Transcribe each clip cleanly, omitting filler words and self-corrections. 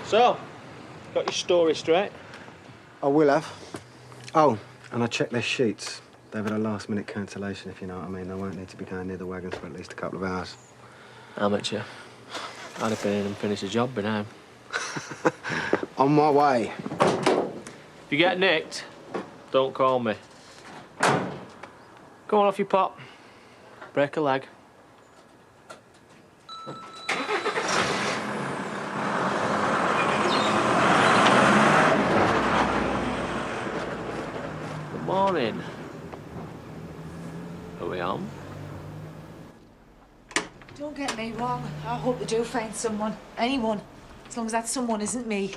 So, got your story straight? I will have. Oh, and I checked their sheets. They've had a last-minute cancellation, if you know what I mean. They won't need to be going near the wagons for at least a couple of hours. Amateur. I'd have been in and finished the job by now. On my way. If you get nicked, don't call me. Go on off your pop. Break a leg. Good morning. Are we on? Don't get me wrong. I hope they do find someone. Anyone. As long as that someone isn't me.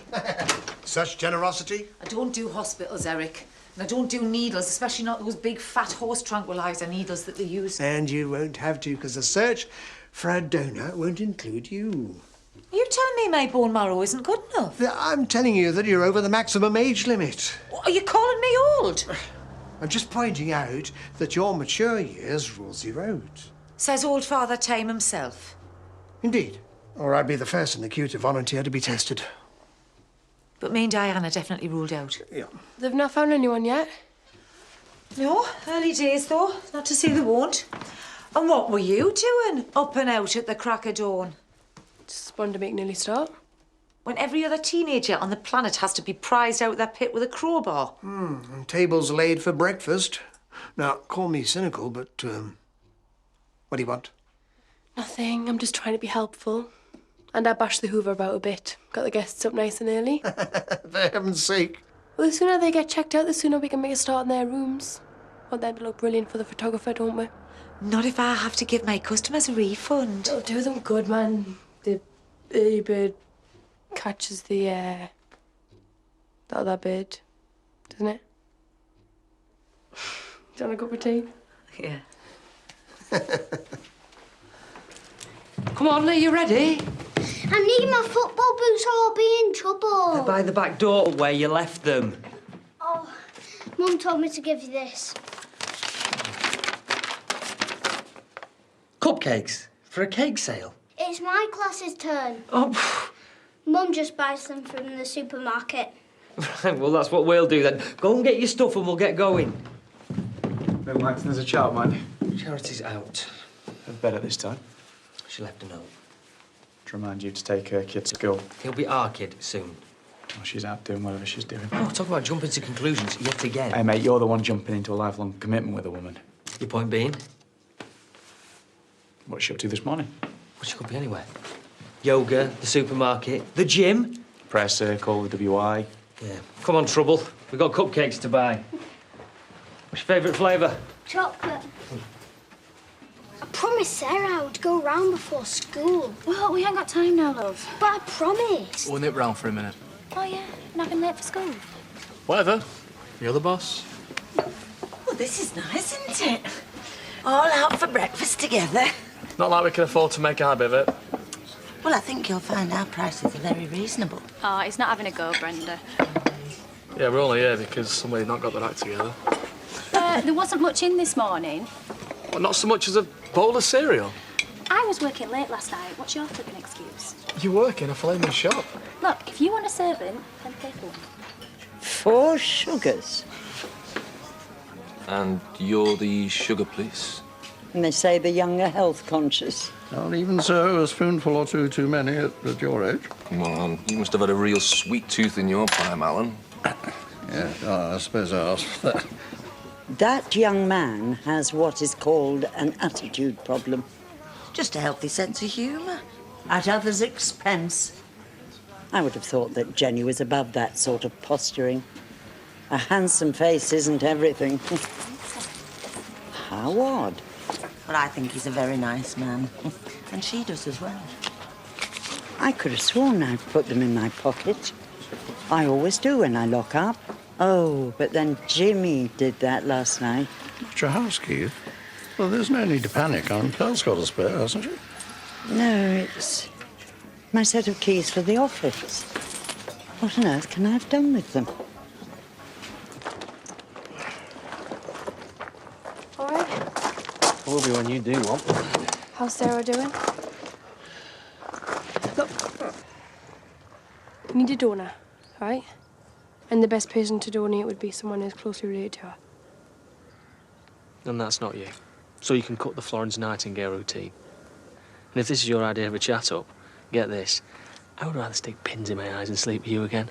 Such generosity? I don't do hospitals, Eric. And I don't do needles, especially not those big fat horse tranquilizer needles that they use. And you won't have to, because the search for a donor won't include you. Are you telling me my bone marrow isn't good enough? I'm telling you that you're over the maximum age limit. Are you calling me old? I'm just pointing out that your mature years rules the road. Says old Father Time himself. Indeed. Or I'd be the first in the queue to volunteer to be tested. But me and Diane are definitely ruled out. Yeah. They've not found anyone yet? No, early days though. Not to say they won't. And what were you doing up and out at the crack of dawn? Just wanted to make an early start. When every other teenager on the planet has to be prized out of their pit with a crowbar. And tables laid for breakfast. Now, call me cynical, but, what do you want? Nothing. I'm just trying to be helpful. And I bashed the Hoover about a bit. Got the guests up nice and early. For heaven's sake. Well, the sooner they get checked out, the sooner we can make a start in their rooms. Want them to look brilliant for the photographer, don't we? Not if I have to give my customers a refund. It'll do them good, man. The early bird catches the other bird, doesn't it? Do you want a cup of tea? Yeah. Come on, are you ready? I need my football boots or I'll be in trouble. They're by the back door where you left them. Oh, Mum told me to give you this. Cupcakes for a cake sale. It's my class's turn. Oh, Mum just buys them from the supermarket. right, well, that's what we'll do then. Go and get your stuff and we'll get going. No, Max, there's a child, man. Charity's out. Of bed at this time. She left a note. To remind you to take her kid to school. He'll be our kid soon. Well, she's out doing whatever she's doing. Oh, talk about jumping to conclusions yet again. Hey, mate, you're the one jumping into a lifelong commitment with a woman. Your point being? What's she up to this morning? Well, she could be anywhere. Yoga, the supermarket, the gym. Prayer circle, the WI. Yeah. Come on, Trouble. We've got cupcakes to buy. What's your favourite flavour? Chocolate. I promised Sarah I would go round before school. Well, we ain't got time now, love. But I promised. We'll nip round for a minute. Oh, yeah? Not been late for school? Whatever. You're the boss. Well, this is nice, isn't it? All out for breakfast together. Not like we can afford to make a habit of it. Well, I think you'll find our prices are very reasonable. Oh, he's not having a go, Brenda. Yeah, we're only here because somebody's not got their act together. There wasn't much in this morning. Well, not so much as a bowl of cereal. I was working late last night. What's your flipping excuse? You work in a flaming shop. Look, if you want a servant, then pay for one. 4 sugars. And you're the sugar police? And they say the young are health conscious. Well, even so, a spoonful or two too many at your age. Come on, you must have had a real sweet tooth in your prime, Alan. Yeah, I suppose I asked for that. That young man has what is called an attitude problem. Just a healthy sense of humour. At others' expense. I would have thought that Jenny was above that sort of posturing. A handsome face isn't everything. How odd. Well, I think he's a very nice man. And she does as well. I could have sworn I'd put them in my pocket. I always do when I lock up. Oh, but then Jimmy did that last night. What's your house key? Well, there's no need to panic. Pearl's got a spare, hasn't she? No, it's my set of keys for the office. What on earth can I have done with them? All right. Will be when you do one. How's Sarah doing? Look. We need a donor, right? And the best person to donate would be someone who's closely related to her. And that's not you. So you can cut the Florence Nightingale routine. And if this is your idea of a chat-up, get this. I would rather stick pins in my eyes and sleep with you again.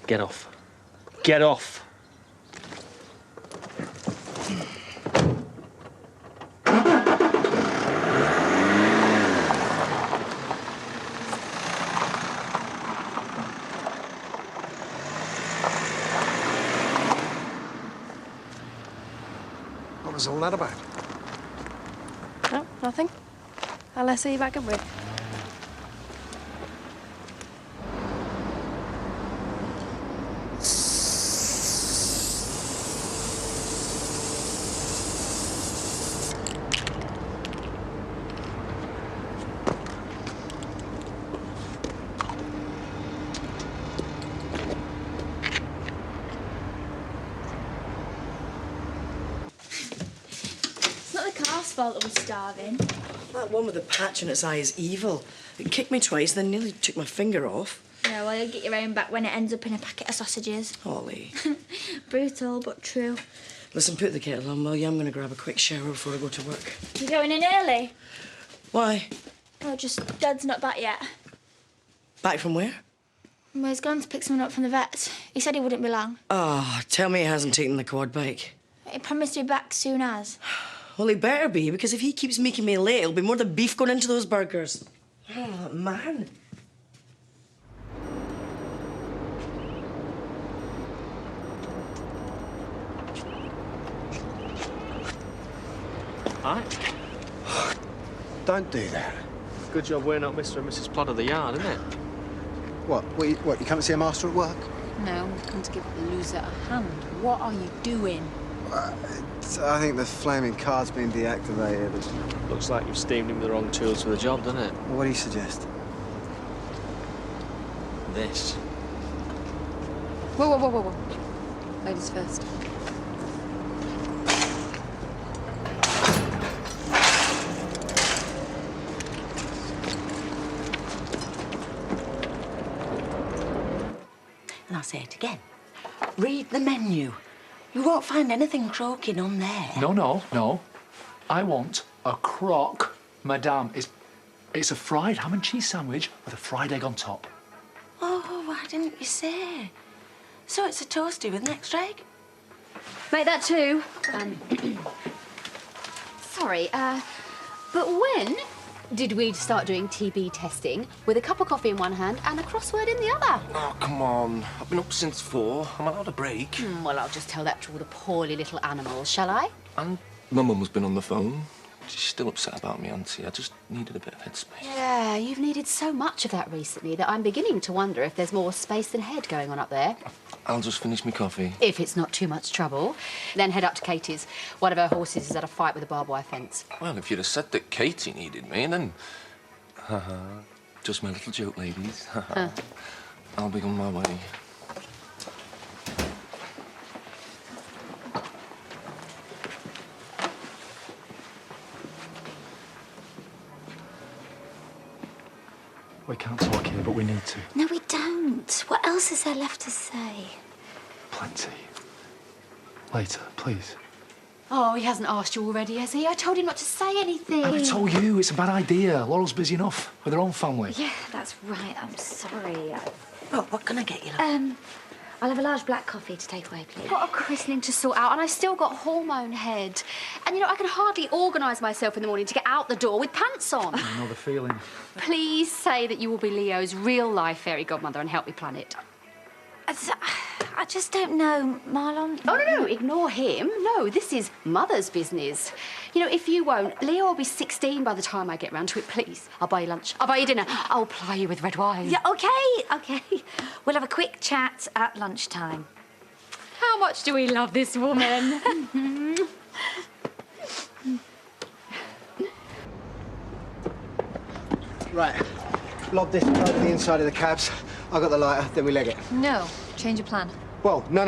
Get off. Get off! What was all that about? No, nothing. I'll see you back at work. It's not the calf's fault that we're starving. That one with the patch in its eye is evil. It kicked me twice, then nearly took my finger off. Yeah, well, you'll get your own back when it ends up in a packet of sausages. Holly. Brutal, but true. Listen, put the kettle on, will you? I'm going to grab a quick shower before I go to work. You going in early? Why? Oh, just Dad's not back yet. Back from where? Well, he's gone to pick someone up from the vet. He said he wouldn't be long. Oh, tell me he hasn't taken the quad bike. He promised to be back soon as. Well, he better be, because if he keeps making me late, it'll be more than beef going into those burgers. Oh, man. Aye. Don't do that. Good job we're not Mr. and Mrs. Plod of the yard, isn't it? What? You come to see a master at work? No, I'm come to give the loser a hand. What are you doing? I think the flaming card's been deactivated. Looks like you've steamed him the wrong tools for the job, doesn't it? What do you suggest? This. Whoa, whoa, whoa, whoa, whoa. Ladies first. And I'll say it again. Read the menu. You won't find anything croaking on there. No. I want a croque, madame. It's a fried ham and cheese sandwich with a fried egg on top. Oh, why didn't you say? So it's a toasty with an extra egg? Make that two. Sorry, but when did we start doing TB testing with a cup of coffee in one hand and a crossword in the other? Oh, come on. I've been up since 4. I'm allowed a break. Well, I'll just tell that to all the poorly little animals, shall I? And my mum has been on the phone. She's still upset about me, Auntie. I just needed a bit of headspace. Yeah, you've needed so much of that recently that I'm beginning to wonder if there's more space than head going on up there. I'll just finish my coffee. If it's not too much trouble, then head up to Katie's. One of her horses is at a fight with a barbed wire fence. Well, if you'd have said that Katie needed me, then... Just my little joke, ladies. I'll be on my way. We can't talk here, but we need to. No, we don't. What else is there left to say? Plenty. Later, please. Oh, he hasn't asked you already, has he? I told him not to say anything. I told you, it's a bad idea. Laurel's busy enough with her own family. Yeah, that's right. I'm sorry. What can I get you, love? I'll have a large black coffee to take away, please. I've got a christening to sort out, and I still got hormone head. And, you know, I can hardly organise myself in the morning to get out the door with pants on. I know the feeling. Please say that you will be Leo's real-life fairy godmother and help me plan it. I just don't know, Marlon. Oh, no, ignore him. No, this is Mother's business. You know, if you won't, Leo will be 16 by the time I get round to it. Please, I'll buy you lunch. I'll buy you dinner. I'll ply you with red wine. Yeah, OK. We'll have a quick chat at lunchtime. How much do we love this woman? Right. Lob this over the inside of the cabs. I got the lighter, then we leg it. No. Change your plan. Well, no.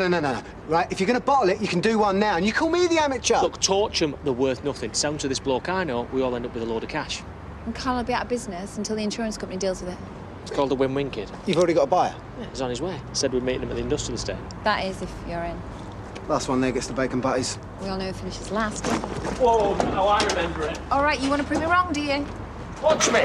Right, if you're going to bottle it, you can do one now, and you call me the amateur. Look, torch 'em, they're worth nothing. Sell 'em to this bloke I know, we all end up with a load of cash. And Carl will be out of business until the insurance company deals with it. It's called the Win-Win Kid. You've already got a buyer? Yeah, he's on his way. Said we'd meet him at the industrial estate. That is if you're in. Last one there gets the bacon butties. We all know who finishes last. Whoa, now I remember it. All right, you want to prove me wrong, do you? Watch me.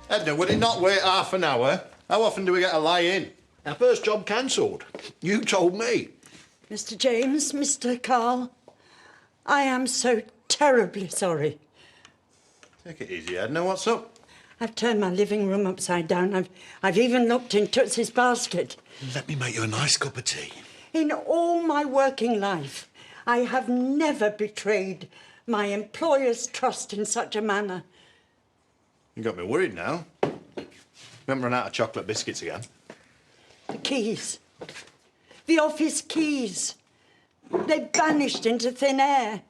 Edna, would it not wait half an hour? How often do we get a lie-in? Our first job cancelled. You told me. Mr. James, Mr. Carl, I am so terribly sorry. Take it easy, Edna. What's up? I've turned my living room upside down. I've even looked in Tootsie's basket. Let me make you a nice cup of tea. In all my working life, I have never betrayed my employer's trust in such a manner. You got me worried now. We haven't run out of chocolate biscuits again. The keys. The office keys. They vanished into thin air.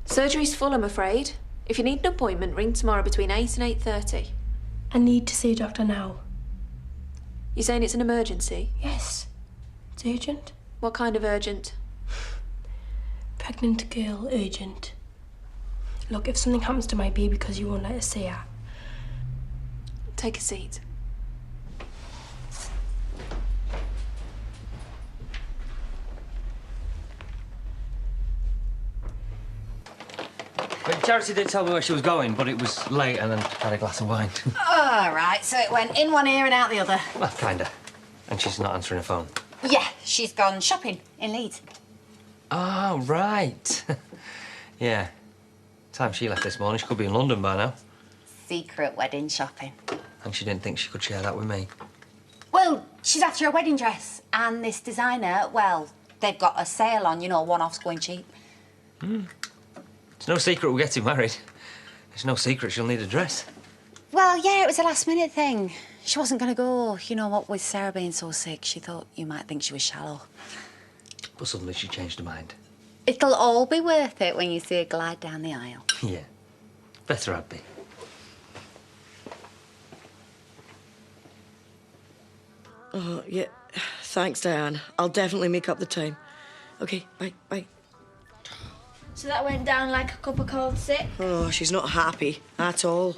Surgery's full, I'm afraid. If you need an appointment, ring tomorrow between 8 and 8:30. I need to see a doctor now. You're saying it's an emergency? Yes. It's urgent. What kind of urgent? Pregnant girl, urgent. Look, if something happens to my baby because you won't let us see her. Take a seat. Charity did tell me where she was going, but it was late and then had a glass of wine. All right, so it went in one ear and out the other. Well, kinda. And she's not answering her phone. Yeah, she's gone shopping in Leeds. Oh, right. Yeah. Time she left this morning, she could be in London by now. Secret wedding shopping. And she didn't think she could share that with me. Well, she's after a wedding dress, and this designer, well, they've got a sale on, you know, one-offs going cheap. It's no secret we're getting married. It's no secret she'll need a dress. Well, yeah, it was a last-minute thing. She wasn't going to go. You know what, with Sarah being so sick, she thought you might think she was shallow. But suddenly she changed her mind. It'll all be worth it when you see her glide down the aisle. Yeah. Better I'd be. Oh, yeah. Thanks, Diane. I'll definitely make up the time. OK, bye, bye. So that went down like a cup of cold sick? Oh, she's not happy at all.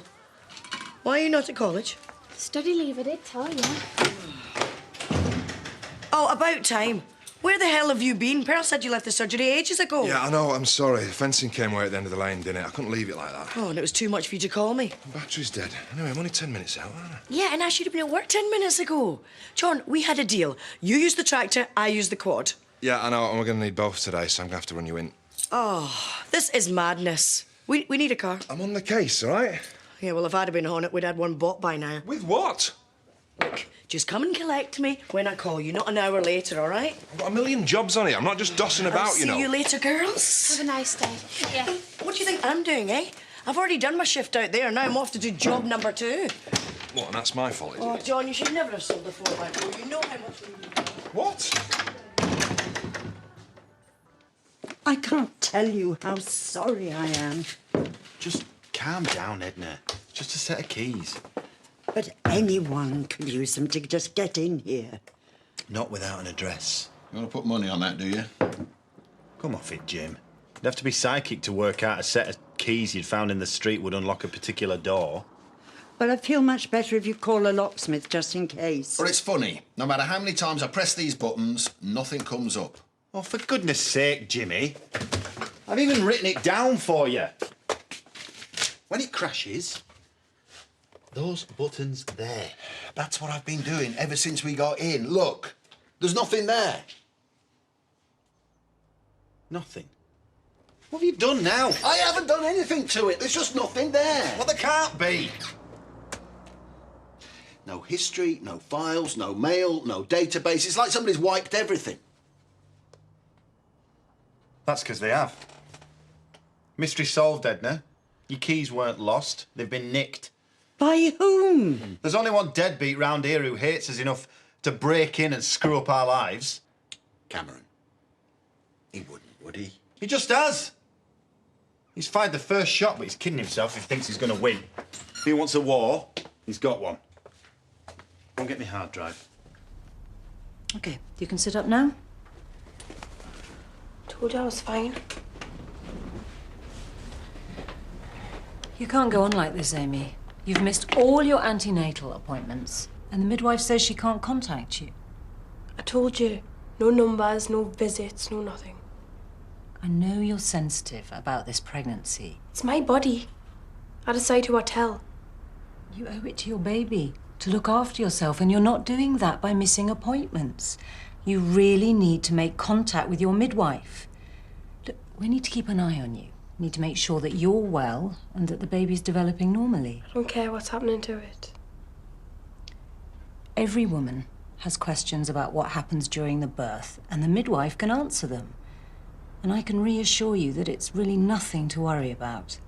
Why are you not at college? Study leave, I did tell you. Oh, about time. Where the hell have you been? Pearl said you left the surgery ages ago. Yeah, I know. I'm sorry. Fencing came away at the end of the lane, didn't it? I couldn't leave it like that. Oh, and it was too much for you to call me. The battery's dead. Anyway, I'm only 10 minutes out, aren't I? Yeah, and I should have been at work 10 minutes ago. John, we had a deal. You use the tractor, I use the quad. Yeah, I know. And we're going to need both today, so I'm going to have to run you in. Oh, this is madness. We need a car. I'm on the case, all right? Yeah, well, if I'd have been on it, we'd had one bought by now. With what? Look, just come and collect me when I call you, not an hour later, all right? I've got a million jobs on it. I'm not just dossing about, you know. See you later, girls. Have a nice day. Yeah. What do you think I'm doing, eh? I've already done my shift out there. Now I'm off to do job number 2. What, and that's my fault, is Oh, it? John, you should never have sold the 4x4. You know how much we need. What? I can't tell you how sorry I am. Just calm down, Edna. It's just a set of keys. But anyone could use them to just get in here. Not without an address. You want to put money on that, do you? Come off it, Jim. You'd have to be psychic to work out a set of keys you'd found in the street would unlock a particular door. Well, I feel much better if you call a locksmith just in case. Well, it's funny. No matter how many times I press these buttons, nothing comes up. Oh, for goodness sake, Jimmy. I've even written it down for you. When it crashes, those buttons there. That's what I've been doing ever since we got in. Look, there's nothing there. Nothing. What have you done now? I haven't done anything to it. There's just nothing there. Well, there can't be. No history, no files, no mail, no database. It's like somebody's wiped everything. That's because they have. Mystery solved, Edna. Your keys weren't lost. They've been nicked. By whom? There's only one deadbeat round here who hates us enough to break in and screw up our lives. Cameron. He wouldn't, would he? He just has. He's fired the first shot, but he's kidding himself if he thinks he's going to win. If he wants a war, he's got one. Go and get me hard drive. OK, you can sit up now. Told you I was fine. You can't go on like this, Amy. You've missed all your antenatal appointments, and the midwife says she can't contact you. I told you. No numbers, no visits, no nothing. I know you're sensitive about this pregnancy. It's my body. I decide who I tell. You owe it to your baby to look after yourself, and you're not doing that by missing appointments. You really need to make contact with your midwife. Look, we need to keep an eye on you. We need to make sure that you're well and that the baby's developing normally. I don't care what's happening to it. Every woman has questions about what happens during the birth, and the midwife can answer them. And I can reassure you that it's really nothing to worry about.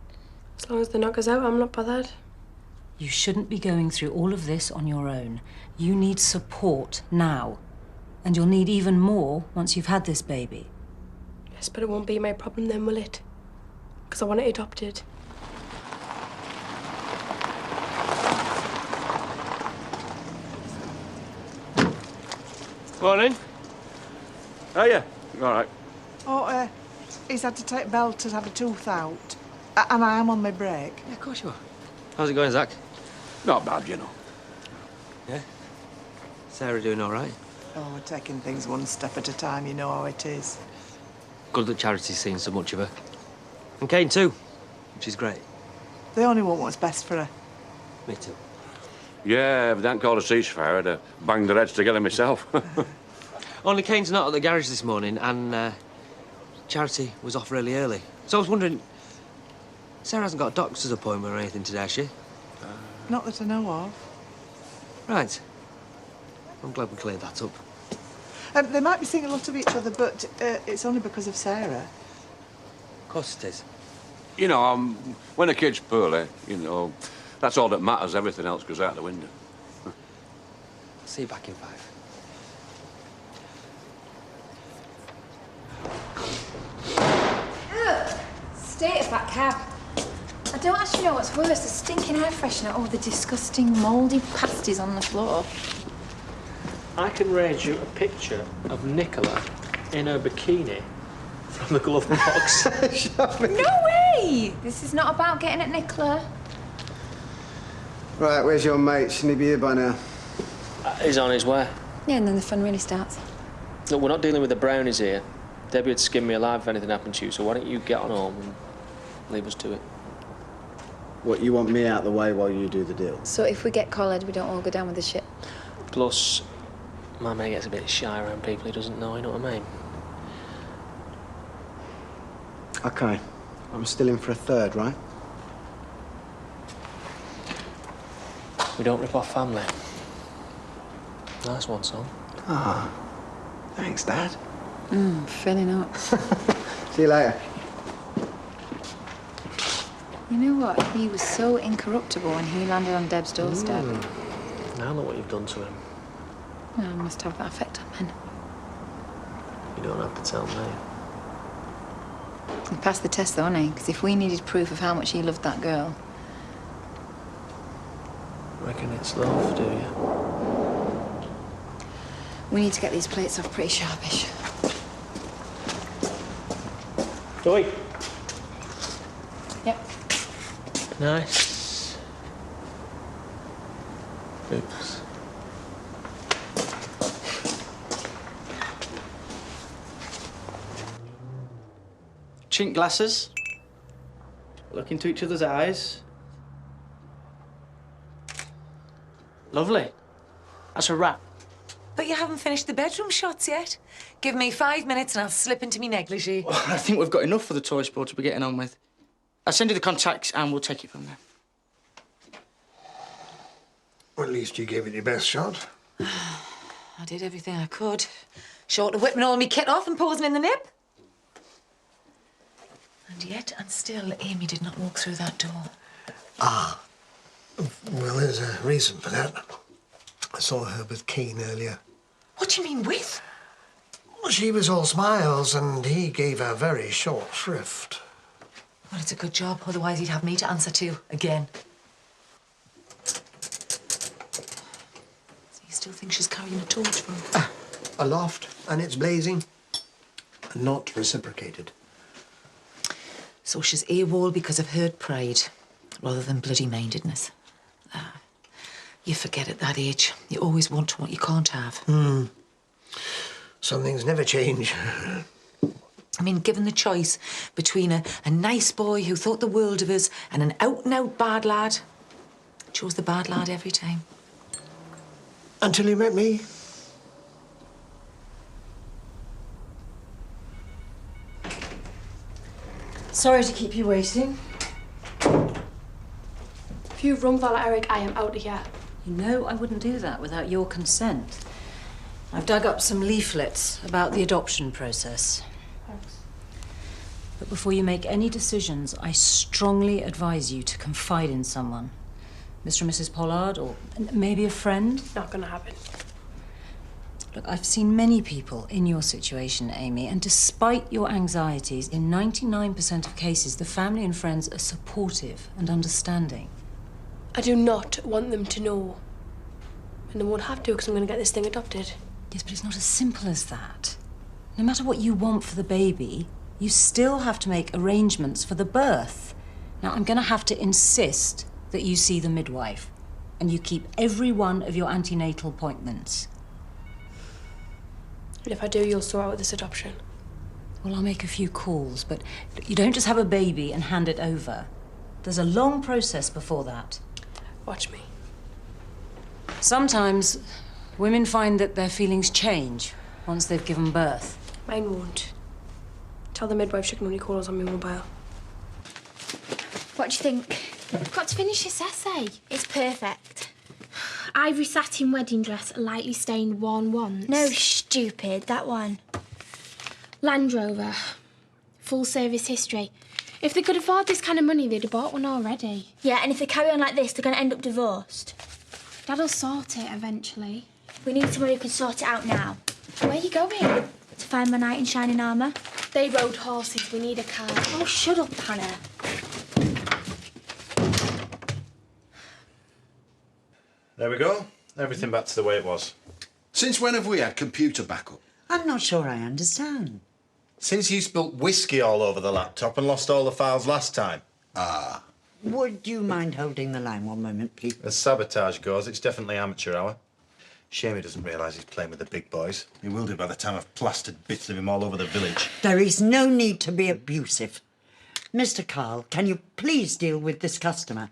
As long as the knocker's out, I'm not bothered. You shouldn't be going through all of this on your own. You need support now. And you'll need even more once you've had this baby. Yes, but it won't be my problem then, will it? Because I want it adopted. Morning. Oh, yeah. All right. Oh, he's had to take Belle to have a tooth out. And I am on my break. Yeah, of course you are. How's it going, Zach? Not bad, you know. Yeah? Sarah doing all right? Oh, we're taking things one step at a time, you know how it is. Good that Charity's seen so much of her. And Kane, too, which is great. They only want what's best for her. Me too. Yeah, if they hadn't called a ceasefire, I'd have banged their heads together myself. Only Kane's not at the garage this morning, and Charity was off really early. So I was wondering, Sarah hasn't got a doctor's appointment or anything today, has she? Not that I know of. Right. I'm glad we cleared that up. They might be seeing a lot of each other, but it's only because of Sarah. Of course it is. You know, when a kid's poorly, you know, that's all that matters. Everything else goes out the window. See you back in 5. State of that cab. I don't actually know what's worse, the stinking air freshener or the disgusting mouldy pasties on the floor. I can raise you a picture of Nicola in her bikini from the glove box. No way! This is not about getting at Nicola. Right, where's your mate? Shouldn't he be here by now? He's on his way. Yeah, and then the fun really starts. Look, we're not dealing with the brownies here. Debbie would skin me alive if anything happened to you, so why don't you get on home and leave us to it? What, you want me out of the way while you do the deal? So if we get collared, we don't all go down with the shit. Plus, my mate gets a bit shy around people he doesn't know, you know what I mean? OK. I'm still in for a third, right? We don't rip off family. Nice one, son. Ah, thanks, Dad. Filling up. See you later. You know what? He was so incorruptible when he landed on Deb's doorstep. Now look what you've done to him. I must have that effect on men. You don't have to tell me. He passed the test, though, hasn't he? Because if we needed proof of how much he loved that girl... Reckon it's love, do you? We need to get these plates off pretty sharpish. Oi! Yep. Nice. Oops. Chink glasses. Look into each other's eyes. Lovely. That's a wrap. But you haven't finished the bedroom shots yet. Give me 5 minutes and I'll slip into me negligee. I think we've got enough for the toy sport to be getting on with. I'll send you the contacts and we'll take it from there. Well, at least you gave it your best shot. I did everything I could. Short of whipping all me kit off and posing in the nip. And yet and still, Amy did not walk through that door. Ah. Well, there's a reason for that. I saw her with Keane earlier. What do you mean with? Well, she was all smiles and he gave her very short shrift. Well, it's a good job, otherwise he'd have me to answer to again. So you still think she's carrying a torch for him? Aloft, and it's blazing. And not reciprocated. So she's AWOL because of hurt pride, rather than bloody mindedness. You forget at that age. You always want what you can't have. Some things never change. I mean, given the choice between a nice boy who thought the world of us and an out-and-out bad lad, I chose the bad lad every time. Until you met me. Sorry to keep you waiting. If you run for Eric, I am out of here. You know I wouldn't do that without your consent. I've dug up some leaflets about the adoption process. Thanks. But before you make any decisions, I strongly advise you to confide in someone. Mr. and Mrs. Pollard, or maybe a friend. Not gonna happen. Look, I've seen many people in your situation, Amy, and despite your anxieties, in 99% of cases, the family and friends are supportive and understanding. I do not want them to know. And they won't have to because I'm gonna get this thing adopted. Yes, but it's not as simple as that. No matter what you want for the baby, you still have to make arrangements for the birth. Now, I'm gonna have to insist that you see the midwife and you keep every one of your antenatal appointments. And if I do, you'll sort out this adoption. Well, I'll make a few calls, but you don't just have a baby and hand it over. There's a long process before that. Watch me. Sometimes women find that their feelings change once they've given birth. Mine won't. Tell the midwife she can only call us on my mobile. What do you think? I've got to finish this essay. It's perfect. Ivory satin wedding dress, lightly stained worn once. No, stupid, that one. Land Rover. Full service history. If they could afford this kind of money, they'd have bought one already. Yeah, and if they carry on like this, they're going to end up divorced. Dad'll sort it eventually. We need someone who can sort it out now. Where are you going? To find my knight in shining armour. They rode horses. We need a car. Oh, shut up, Hannah. There we go. Everything back to the way it was. Since when have we had computer backup? I'm not sure I understand. Since you spilt whiskey all over the laptop and lost all the files last time. Ah. Would you mind holding the line one moment, please? As sabotage goes, it's definitely amateur hour. Shame he doesn't realise he's playing with the big boys. He will do by the time I've plastered bits of him all over the village. There is no need to be abusive. Mr. Carl, can you please deal with this customer?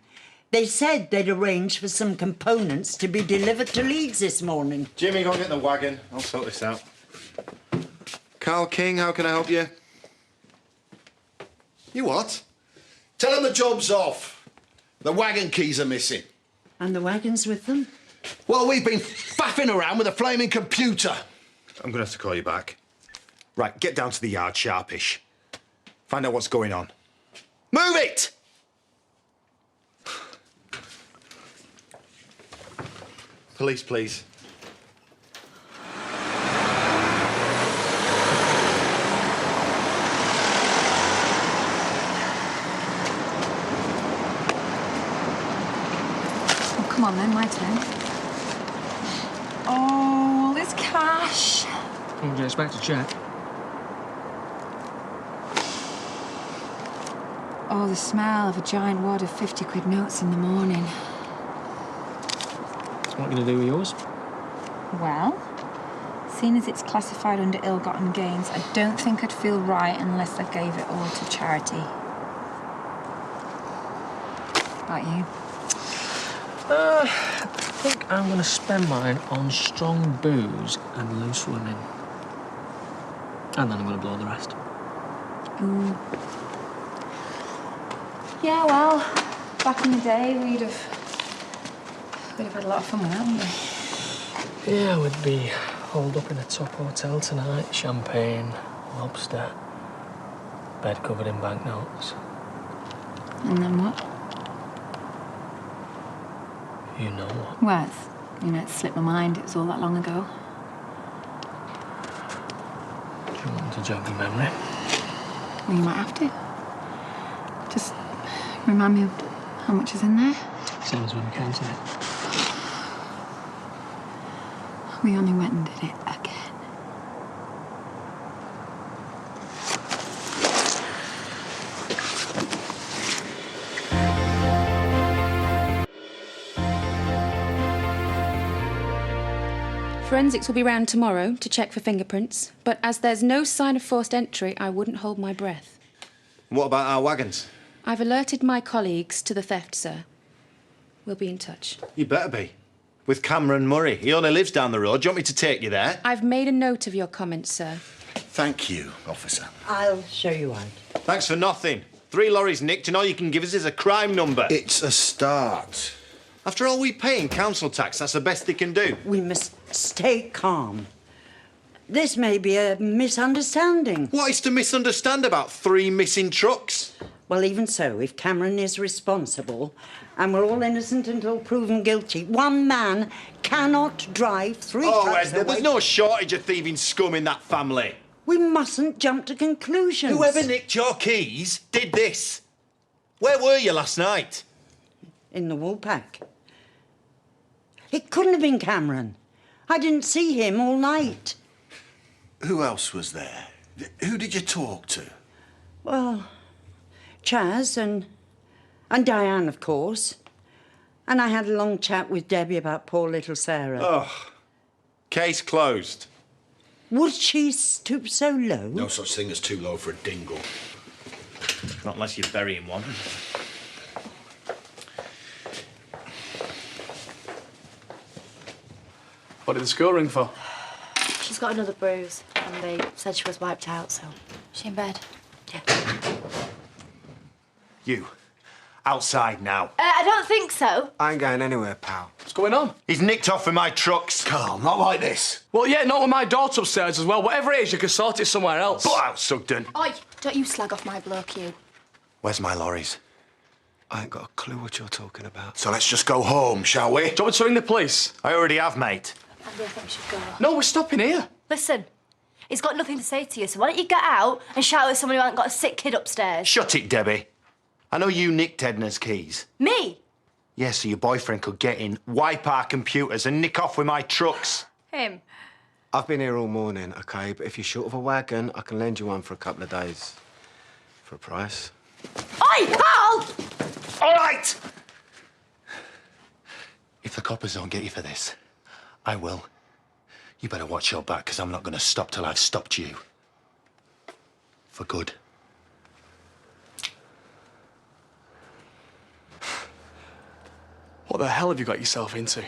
They said they'd arranged for some components to be delivered to Leeds this morning. Jimmy, go and get the wagon. I'll sort this out. Carl King, how can I help you? You what? Tell him the job's off. The wagon keys are missing. And the wagon's with them? Well, we've been faffing around with a flaming computer. I'm going to have to call you back. Right, get down to the yard sharpish. Find out what's going on. Move it! Police, please. Oh, come on then, my turn. Oh, there's cash. You can expect to check. Oh, the smell of a giant wad of 50-quid notes in the morning. So what are you going to do with yours? Well, seeing as it's classified under ill-gotten gains, I don't think I'd feel right unless I gave it all to charity. About you? I think I'm going to spend mine on strong booze and loose women. And then I'm going to blow the rest. Ooh. Yeah, well, back in the day, we'd have had a lot of fun with that, wouldn't we? Yeah, we'd be holed up in a top hotel tonight. Champagne, lobster, bed covered in banknotes. And then what? You know what? What? You know, it slipped my mind. It was all that long ago. Do you want to jog your memory? Well, you might have to. Just remind me of how much is in there. Same as when we came to it. We only went and did it again. Forensics will be round tomorrow to check for fingerprints, but as there's no sign of forced entry, I wouldn't hold my breath. What about our wagons? I've alerted my colleagues to the theft, sir. We'll be in touch. You better be. With Cameron Murray. He only lives down the road. Do you want me to take you there? I've made a note of your comments, sir. Thank you, officer. I'll show you out. Thanks for nothing. 3 lorries nicked and all you can give us is a crime number. It's a start. After all we pay in council tax, that's the best they can do. We must stay calm. This may be a misunderstanding. What is to misunderstand about 3 missing trucks? Well, even so, if Cameron is responsible and we're all innocent until proven guilty, one man cannot drive 3 trucks Edna, away. there's no shortage of thieving scum in that family. We mustn't jump to conclusions. Whoever nicked your keys did this. Where were you last night? In the Woolpack. It couldn't have been Cameron. I didn't see him all night. Who else was there? Who did you talk to? Well, Chaz and Diane, of course. And I had a long chat with Debbie about poor little Sarah. Oh, case closed. Would she stoop so low? No such thing as too low for a dingle. Not unless you're burying one. What did the school ring for? She's got another bruise, and they said she was wiped out, so she in bed. Yeah. You, outside now. I don't think so. I ain't going anywhere, pal. What's going on? He's nicked off with my trucks. Carl, not like this. Well, yeah, not with my daughter upstairs as well. Whatever it is, you can sort it somewhere else. Put out, Sugden. Oi, don't you slag off my bloke, you. Where's my lorries? I ain't got a clue what you're talking about. So let's just go home, shall we? Do you want me to ring the police? I already have, mate. Andy, I think we should go. No, we're stopping here. Listen, he's got nothing to say to you, so why don't you get out and shout at someone who hasn't got a sick kid upstairs? Shut it, Debbie. I know you nicked Edna's keys. Me? Yes, so your boyfriend could get in, wipe our computers and nick off with my trucks. Him? I've been here all morning, OK? But if you're short of a wagon, I can lend you one for a couple of days. For a price. Oi, Carl! All right! If the coppers don't get you for this, I will. You better watch your back, because I'm not going to stop till I've stopped you. For good. What the hell have you got yourself into?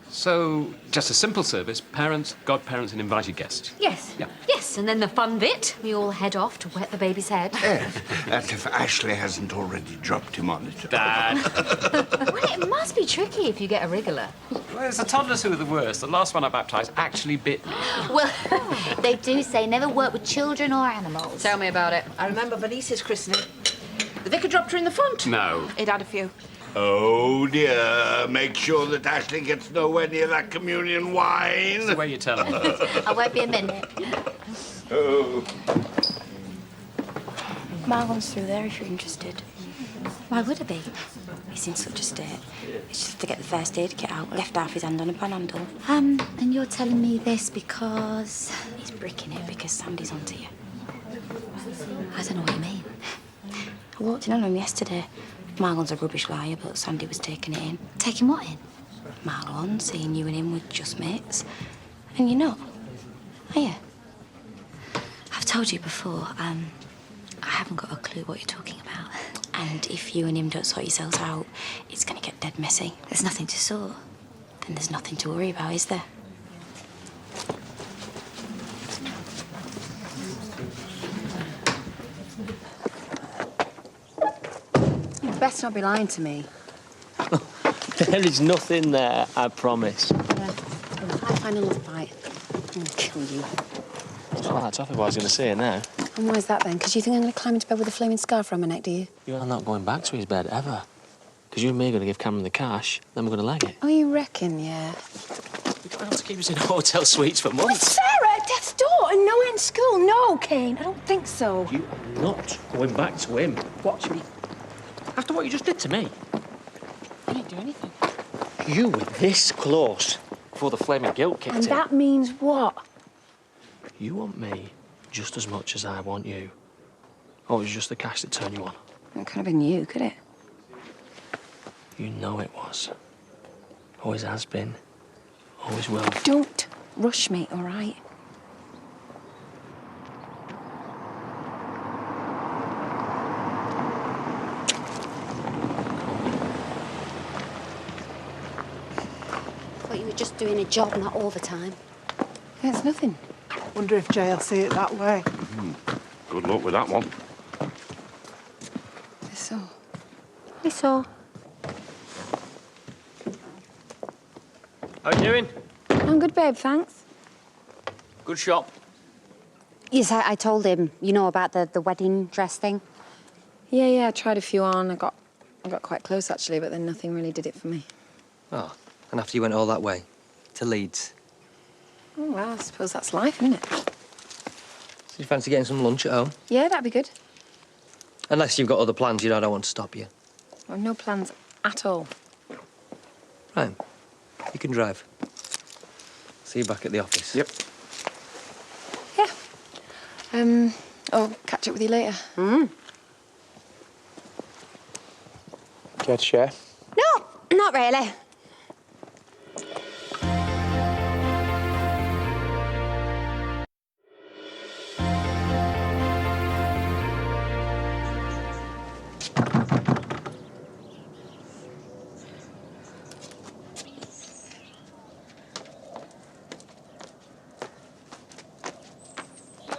So, just a simple service, parents, godparents and invited guests. Yes. Yeah. Yes, and then the fun bit, we all head off to wet the baby's head. As if Ashley hasn't already dropped him on it. Dad. Well, it must be tricky if you get a wriggler. Well, it's the toddlers who are the worst. The last one I baptised actually bit me. Well, they do say never work with children or animals. Tell me about it. I remember Venice's christening. The vicar dropped her in the font. No. He'd had a few. Oh, dear. Make sure that Ashley gets nowhere near that communion wine. That's the way you tell her. I won't be a minute. Oh. Marlon's through there if you're interested. Why would I be? He's in such a state. It's just to get the first aid kit out. Left half his hand on a panhandle. And you're telling me this because... He's bricking it because Sandy's onto you. I don't know what you mean. I walked in on him yesterday. Marlon's a rubbish liar, but Sandy was taking it in. Taking what in? Marlon, seeing you and him were just mates. And you're not, are you? I've told you before, I haven't got a clue what you're talking about. And if you and him don't sort yourselves out, it's going to get dead messy. There's nothing to sort. Then there's nothing to worry about, is there? You'd best not be lying to me. There is nothing there, I promise. Yeah. I'll find another bite. I'm gonna kill you. It's not like Toffee Boy's going to say it now. And why is that then? Because you think I'm going to climb into bed with a flaming scarf around my neck, do you? You are not going back to his bed, ever. Because you and me are going to give Cameron the cash, then we're going to leg it. Oh, you reckon, yeah? We've got enough to keep us in hotel suites for months. Sarah, at death's door and no end school. No, Kane, I don't think so. You are not going back to him. Watch me. After what you just did to me. I didn't do anything. You were this close before the flaming guilt kicked And in. that means what? You want me just as much as I want you. Or was it just the cash that turned you on? It could have been you, could it? You know it was. Always has been. Always will. Don't rush me, all right? Thought you were just doing a job, not all the time. Yeah, it's nothing. Wonder if Jay'll see it that way. Good luck with that one. So. I saw. How you doing? I'm good, babe, thanks. Good shop. Yes, I told him, you know, about the wedding dress thing. Yeah, I tried a few on. I got quite close, actually, but then nothing really did it for me. Oh, and after you went all that way? To Leeds? Oh, well, I suppose that's life, isn't it? So you fancy getting some lunch at home? Yeah, that'd be good. Unless you've got other plans, you know, I don't want to stop you. Well, no plans at all. Right. You can drive. See you back at the office. Yep. I'll catch up with you later. Care to share? No, not really.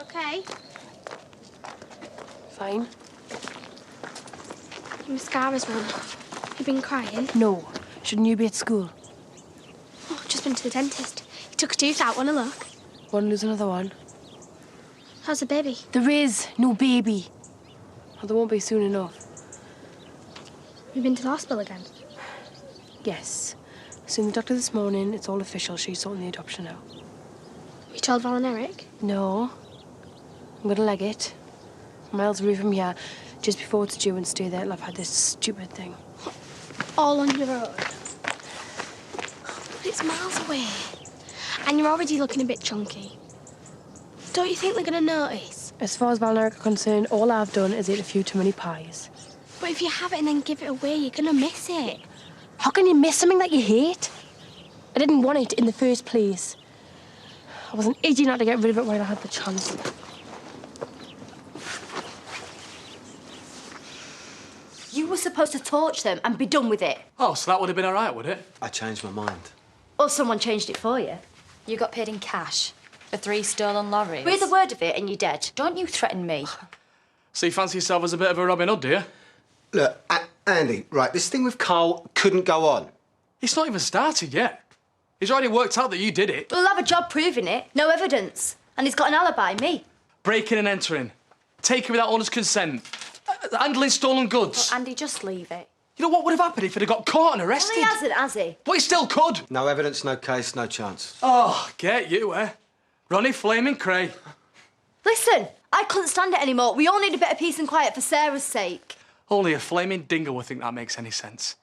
Okay. Fine. Your mascara's run. You've been crying? No. Shouldn't you be at school? Oh, just been to the dentist. He took a tooth out. Wanna look? One lose another one. How's the baby? There is no baby. Well, there won't be soon enough. You've been to the hospital again? Yes. Seen the doctor this morning. It's all official. She's sorting the adoption out. You told Val and Eric? No. I'm gonna leg it. Miles away from here. Just before it's due and stay there till I've had this stupid thing. All on your own? But it's miles away. And you're already looking a bit chunky. Don't you think they're gonna notice? As far as Val and Eric are concerned, all I've done is eat a few too many pies. But if you have it and then give it away, you're gonna miss it. How can you miss something that you hate? I didn't want it in the first place. I was an idiot not to get rid of it when I had the chance. You were supposed to torch them and be done with it. Oh, so that would have been all right, would it? I changed my mind. Or someone changed it for you. You got paid in cash for 3 stolen lorries. Breathe a word of it and you're dead. Don't you threaten me. So you fancy yourself as a bit of a Robin Hood, do you? Look, Andy, right, this thing with Carl couldn't go on. It's not even started yet. He's already worked out that you did it. We'll have a job proving it. No evidence. And he's got an alibi, me. Breaking and entering. Taking without owner's consent. Handling stolen goods. Well, Andy, just leave it. You know what would have happened if he'd have got caught and arrested? Well, he hasn't, has he? But he still could. No evidence, no case, no chance. Oh, get you, eh? Ronnie Flaming Cray. Listen, I couldn't stand it anymore. We all need a bit of peace and quiet for Sarah's sake. Only a flaming dingo would think that makes any sense.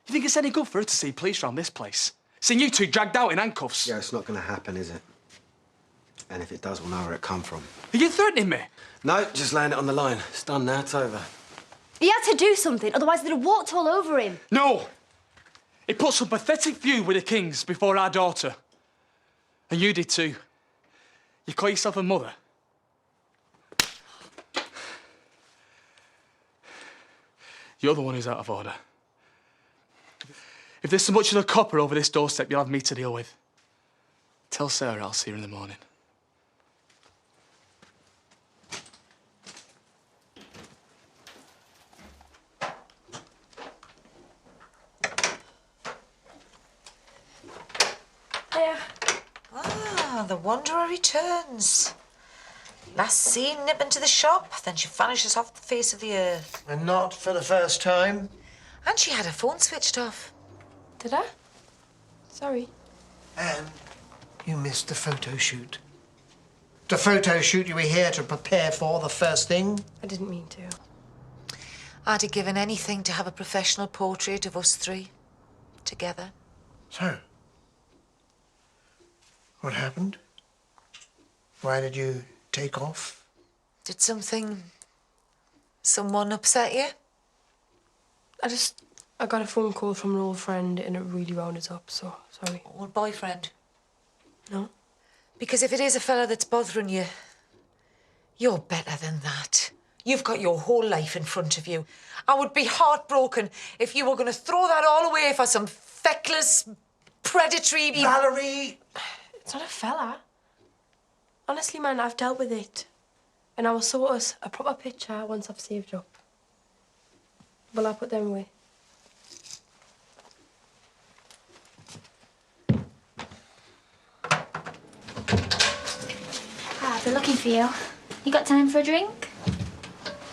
You think it's any good for her to see police around this place? Seeing you two dragged out in handcuffs? Yeah, it's not going to happen, is it? And if it does, we'll know where it come from. Are you threatening me? No, just laying it on the line. It's done now, it's over. He had to do something, otherwise they'd have walked all over him. No! He put some pathetic feud with the Kings before our daughter. And you did too. You call yourself a mother? You're the one who's out of order. If there's so much as a copper over this doorstep, you'll have me to deal with. Tell Sarah I'll see her in the morning. Hiya. Ah, the Wanderer returns. Last seen nipping to the shop, then she vanishes off the face of the earth. And not for the first time. And she had her phone switched off. Did I? Sorry. And you missed the photo shoot. The photo shoot you were here to prepare for the first thing. I didn't mean to. I'd have given anything to have a professional portrait of us three together. So, what happened? Why did you take off? Did someone upset you? I got a phone call from an old friend and it really wound us up, so sorry. Old boyfriend? No. Because if it is a fella that's bothering you, you're better than that. You've got your whole life in front of you. I would be heartbroken if you were going to throw that all away for some feckless, predatory... Valerie! It's not a fella. Honestly, man, I've dealt with it. And I will sort us a proper picture once I've saved up. Well, I'll put them away. I've been looking for you. You got time for a drink?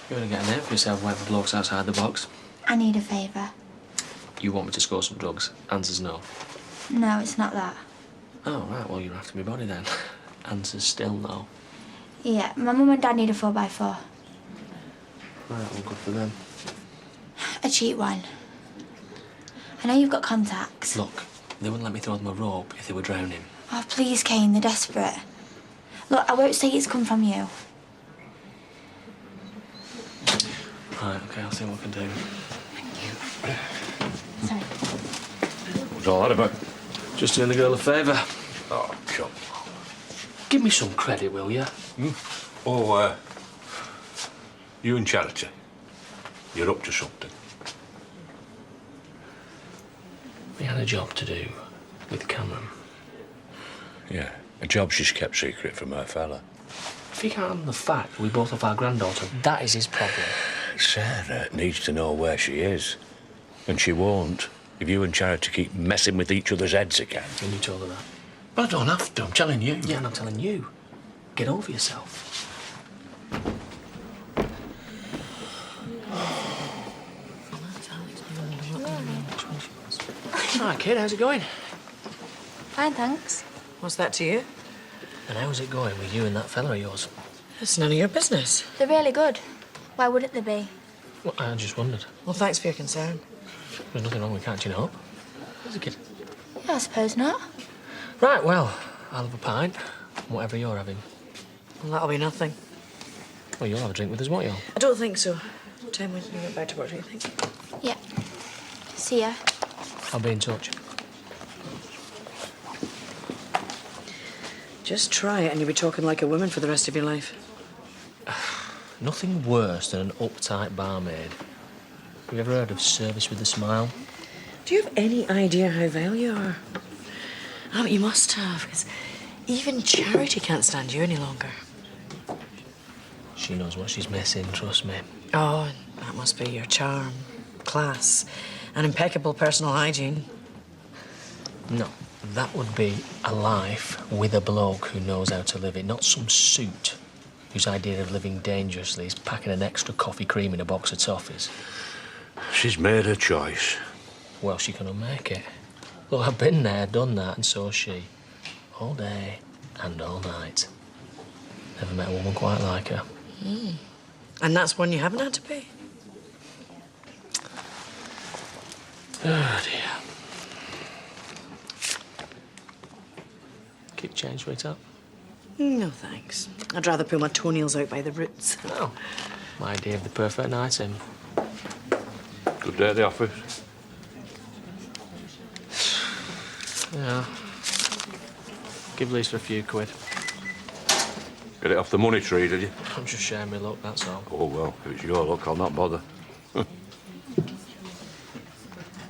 You're gonna get a name for yourself, whatever blokes outside the box. I need a favour. You want me to score some drugs? Answer's no. No, it's not that. Oh, right, well, you're after my body then. Answer's still no. Yeah, my mum and dad need a 4x4. Right, well, good for them. A cheap one. I know you've got contacts. Look, they wouldn't let me throw them a rope if they were drowning. Oh, please, Kane, they're desperate. Look, I won't say it's come from you. Right, OK, I'll see what I can do. Sorry. What's all that about? Just doing the girl a favour. Oh, come on. Give me some credit, will you? Oh, you and Charity, you're up to something. We had a job to do with Cameron. Yeah, a job she's kept secret from her fella. If he can't handle the fact we both have our granddaughter, that is his problem. Sarah needs to know where she is. And she won't if you and Charity keep messing with each other's heads again. And you told her that? But I don't have to, I'm telling you. Yeah, and I'm telling you. Get over yourself. Right, kid, how's it going? Fine, thanks. What's that to you? And how's it going with you and that fella of yours? It's none of your business. They're really good. Why wouldn't they be? Well, I just wondered. Well, thanks for your concern. There's nothing wrong with catching up. Is it, kid? Yeah, I suppose not. Right, well, I'll have a pint, whatever you're having. Well, that'll be nothing. Well, you'll have a drink with us, won't you? I don't think so. Time when you get back to work, do you think? Yeah. See ya. I'll be in touch. Just try it and you'll be talking like a woman for the rest of your life. Nothing worse than an uptight barmaid. Have you ever heard of service with a smile? Do you have any idea how vile you are? Oh, you must have, because even Charity can't stand you any longer. She knows what she's missing, trust me. Oh, that must be your charm, class, and impeccable personal hygiene. No, that would be a life with a bloke who knows how to live it, not some suit whose idea of living dangerously is packing an extra coffee cream in a box of toffees. She's made her choice. Well, she can unmake it. Look, I've been there, done that, and so has she. All day and all night. Never met a woman quite like her. Mm. And that's one you haven't had to pay? Oh, dear. Keep change, sweetheart? No, thanks. I'd rather pull my toenails out by the roots. Oh, my idea of the perfect night in. Good day at the office. Yeah. Give Lisa a few quid. Get it off the money tree, did you? I'm just sharing my luck, that's all. Oh, well, if it's your luck, I'll not bother.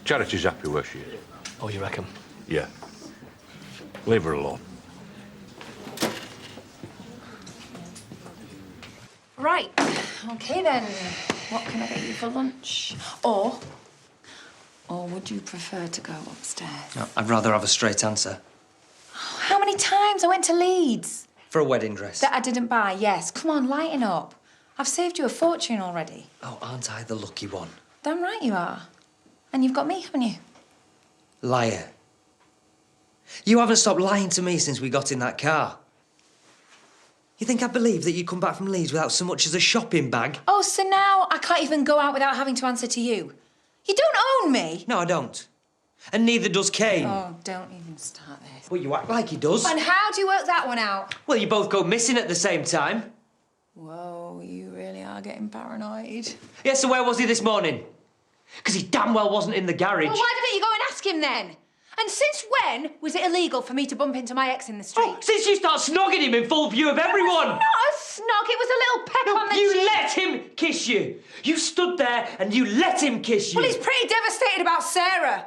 Charity's happy where she is. Oh, you reckon? Yeah. Leave her alone. Right. OK, then. What can I get you for lunch? Or would you prefer to go upstairs? No, I'd rather have a straight answer. How many times I went to Leeds? For a wedding dress. That I didn't buy, yes. Come on, lighten up. I've saved you a fortune already. Oh, aren't I the lucky one? Damn right you are. And you've got me, haven't you? Liar. You haven't stopped lying to me since we got in that car. You think I believe that you'd come back from Leeds without so much as a shopping bag? Oh, so now I can't even go out without having to answer to you. You don't own me. No, I don't. And neither does Kane. Oh, don't even start this. Well, you act like he does. And how do you work that one out? Well, you both go missing at the same time. Whoa, you really are getting paranoid. Yeah, so where was he this morning? Because he damn well wasn't in the garage. Well, why didn't you go and ask him then? And since when was it illegal for me to bump into my ex in the street? Oh, since you start snogging him in full view of everyone! It was not a snog, it was a little peck on the cheek. You let him kiss you. You stood there and you let him kiss you. Well, he's pretty devastated about Sarah.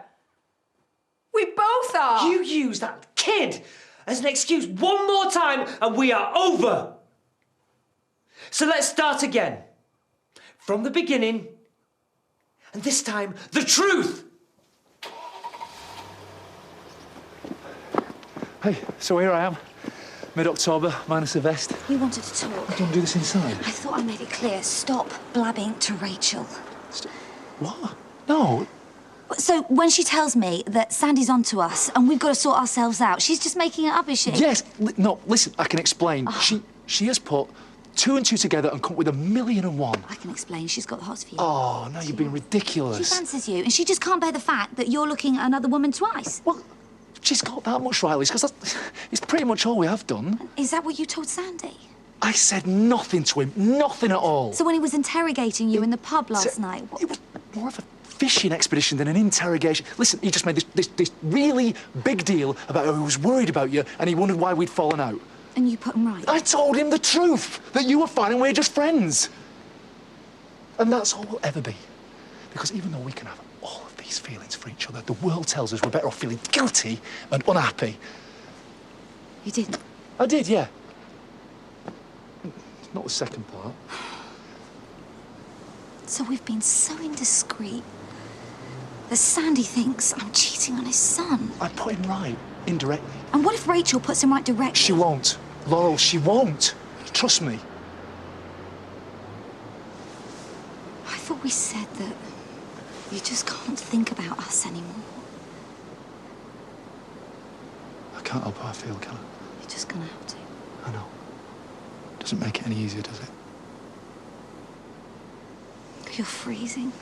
We both are. You use that kid as an excuse one more time and we are over. So let's start again. From the beginning. And this time, the truth. Hey, so here I am. Mid-October, minus a vest. We wanted to talk. Do you want to do this inside? I thought I made it clear. Stop blabbing to Rachel. What? No. So when she tells me that Sandy's onto us and we've got to sort ourselves out, she's just making it up, is she? Yes. No, listen, I can explain. She has put 2 and 2 together and come up with 1,000,001. I can explain. She's got the hots for you. Oh, no, you're being ridiculous. She fancies you, and she just can't bear the fact that you're looking at another woman twice. Well, she's got that much right, Liz, because it's pretty much all we have done. Is that what you told Sandy? I said nothing to him, nothing at all. So when he was interrogating you in the pub last night... It was more of a fishing expedition than an interrogation. Listen, he just made this really big deal about how he was worried about you and he wondered why we'd fallen out. And you put him right? I told him the truth, that you were fine and we're just friends. And that's all we'll ever be. Because even though we can have all of these feelings for each other, the world tells us we're better off feeling guilty and unhappy. You didn't? I did, yeah. Not the second part. So we've been so indiscreet that Sandy thinks I'm cheating on his son. I put him right, indirectly. And what if Rachel puts him right directly? She won't. Laurel, she won't. Trust me. I thought we said that you just can't think about us anymore. I can't help how I feel, can I? You're just gonna have to. I know. Doesn't make it any easier, does it? You're freezing.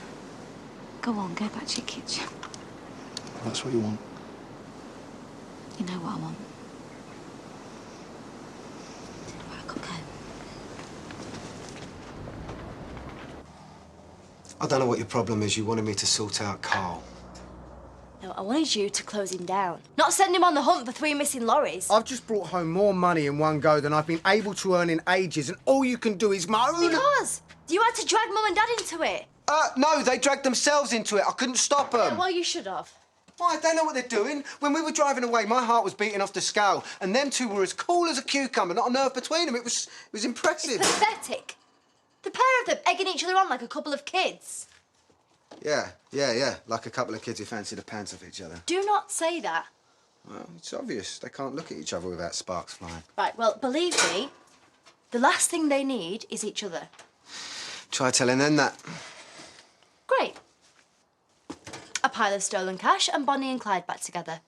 Go on, go back to your kitchen. Well, that's what you want. You know what I want. Right, I've got to go. I don't know what your problem is. You wanted me to sort out Carl. No, I wanted you to close him down. Not send him on the hunt for 3 missing lorries. I've just brought home more money in one go than I've been able to earn in ages, and all you can do is moan. Because you had to drag Mum and Dad into it. No, they dragged themselves into it. I couldn't stop them. Yeah, well, you should have. Why? They know what they're doing. When we were driving away, my heart was beating off the scale, and them two were as cool as a cucumber, not a nerve between them. It was impressive. It's pathetic. The pair of them egging each other on like a couple of kids. Yeah. Like a couple of kids who fancy the pants off each other. Do not say that. Well, it's obvious. They can't look at each other without sparks flying. Right, well, believe me, the last thing they need is each other. Try telling them that. Great. A pile of stolen cash and Bonnie and Clyde back together.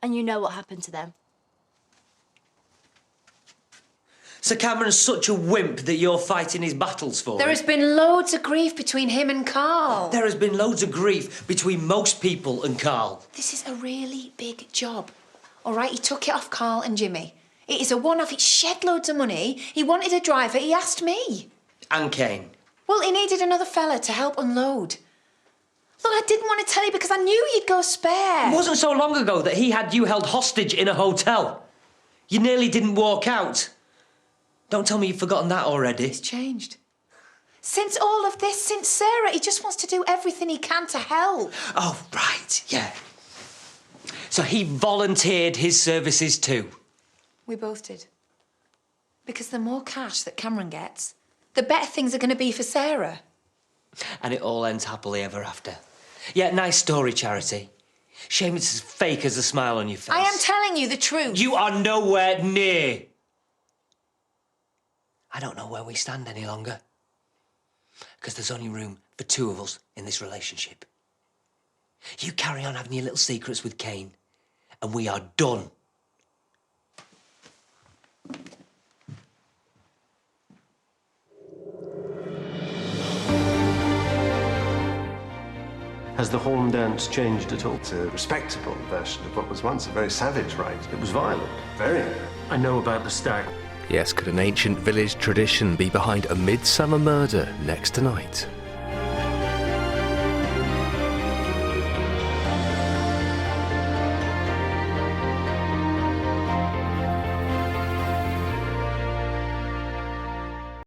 And you know what happened to them. So Cameron's such a wimp that you're fighting his battles for There him? has been loads of grief between him and Carl. There has been loads of grief between most people and Carl. This is a really big job. All right, he took it off Carl and Jimmy. It is a one-off. It shed loads of money. He wanted a driver. He asked me. And Kane. Well, he needed another fella to help unload. Look, I didn't want to tell you because I knew you'd go spare. It wasn't so long ago that he had you held hostage in a hotel. You nearly didn't walk out. Don't tell me you've forgotten that already. It's changed. Since all of this, since Sarah, he just wants to do everything he can to help. Oh, right, yeah. So he volunteered his services too? We both did. Because the more cash that Cameron gets, the better things are going to be for Sarah. And it all ends happily ever after. Yeah, nice story, Charity. Shame it's as fake as a smile on your face. I am telling you the truth. You are nowhere near. I don't know where we stand any longer. Because there's only room for 2 of us in this relationship. You carry on having your little secrets with Kane, and we are done. Has the horn dance changed at all? It's a respectable version of what was once a very savage rite. It was violent, very. I know about the stag. Yes, could an ancient village tradition be behind a midsummer murder next tonight?